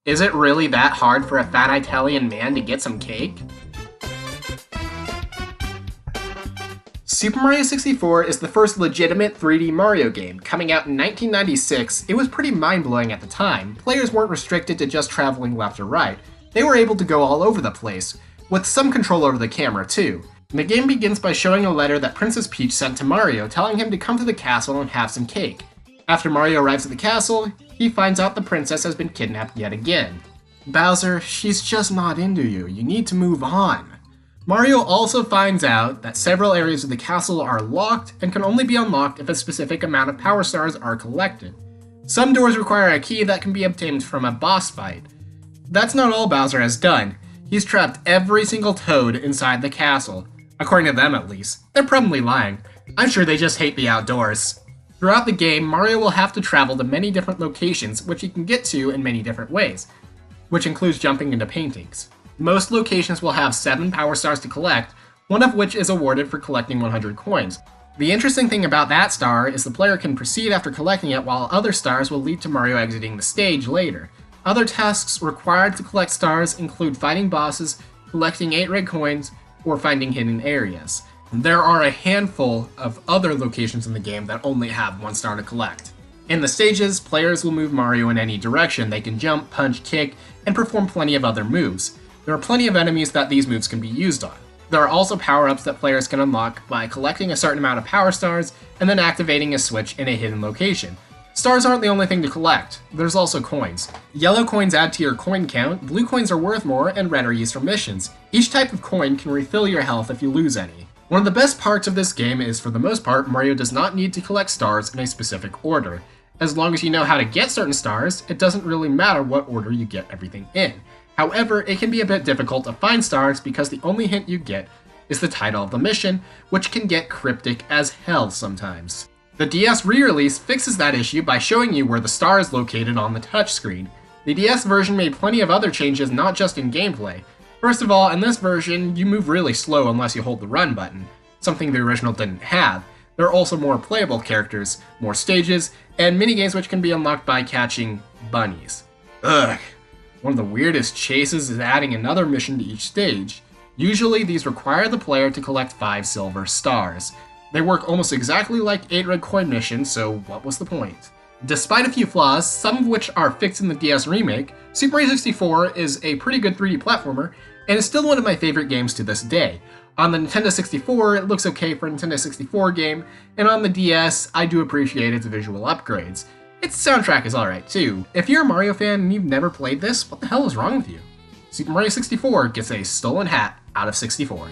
Is it really that hard for a fat Italian man to get some cake? Super Mario 64 is the first legitimate 3D Mario game. Coming out in 1996, it was pretty mind-blowing at the time. Players weren't restricted to just traveling left or right. They were able to go all over the place, with some control over the camera too. The game begins by showing a letter that Princess Peach sent to Mario telling him to come to the castle and have some cake. After Mario arrives at the castle, he finds out the princess has been kidnapped yet again. Bowser, she's just not into you. You need to move on. Mario also finds out that several areas of the castle are locked and can only be unlocked if a specific amount of power stars are collected. Some doors require a key that can be obtained from a boss fight. That's not all Bowser has done. He's trapped every single toad inside the castle. According to them at least. They're probably lying. I'm sure they just hate the outdoors. Throughout the game, Mario will have to travel to many different locations, which he can get to in many different ways, which includes jumping into paintings. Most locations will have 7 power stars to collect, one of which is awarded for collecting 100 coins. The interesting thing about that star is the player can proceed after collecting it, while other stars will lead to Mario exiting the stage later. Other tasks required to collect stars include fighting bosses, collecting 8 red coins, or finding hidden areas. There are a handful of other locations in the game that only have 1 star to collect. In the stages, players will move Mario in any direction. They can jump, punch, kick, and perform plenty of other moves. There are plenty of enemies that these moves can be used on. There are also power-ups that players can unlock by collecting a certain amount of power stars and then activating a switch in a hidden location. Stars aren't the only thing to collect. There's also coins. Yellow coins add to your coin count, blue coins are worth more, and red are used for missions. Each type of coin can refill your health if you lose any. One of the best parts of this game is, for the most part, Mario does not need to collect stars in a specific order. As long as you know how to get certain stars, it doesn't really matter what order you get everything in. However, it can be a bit difficult to find stars because the only hint you get is the title of the mission, which can get cryptic as hell sometimes. The DS re-release fixes that issue by showing you where the star is located on the touchscreen. The DS version made plenty of other changes, not just in gameplay. First of all, in this version, you move really slow unless you hold the run button, something the original didn't have. There are also more playable characters, more stages, and minigames which can be unlocked by catching bunnies. Ugh. One of the weirdest chases is adding another mission to each stage. Usually these require the player to collect 5 silver stars. They work almost exactly like 8 red coin missions, so what was the point? Despite a few flaws, some of which are fixed in the DS remake, Super Mario 64 is a pretty good 3D platformer, and is still one of my favorite games to this day. On the Nintendo 64, it looks okay for a Nintendo 64 game, and on the DS, I do appreciate its visual upgrades. Its soundtrack is alright too. If you're a Mario fan and you've never played this, what the hell is wrong with you? Super Mario 64 gets a stolen hat out of 64.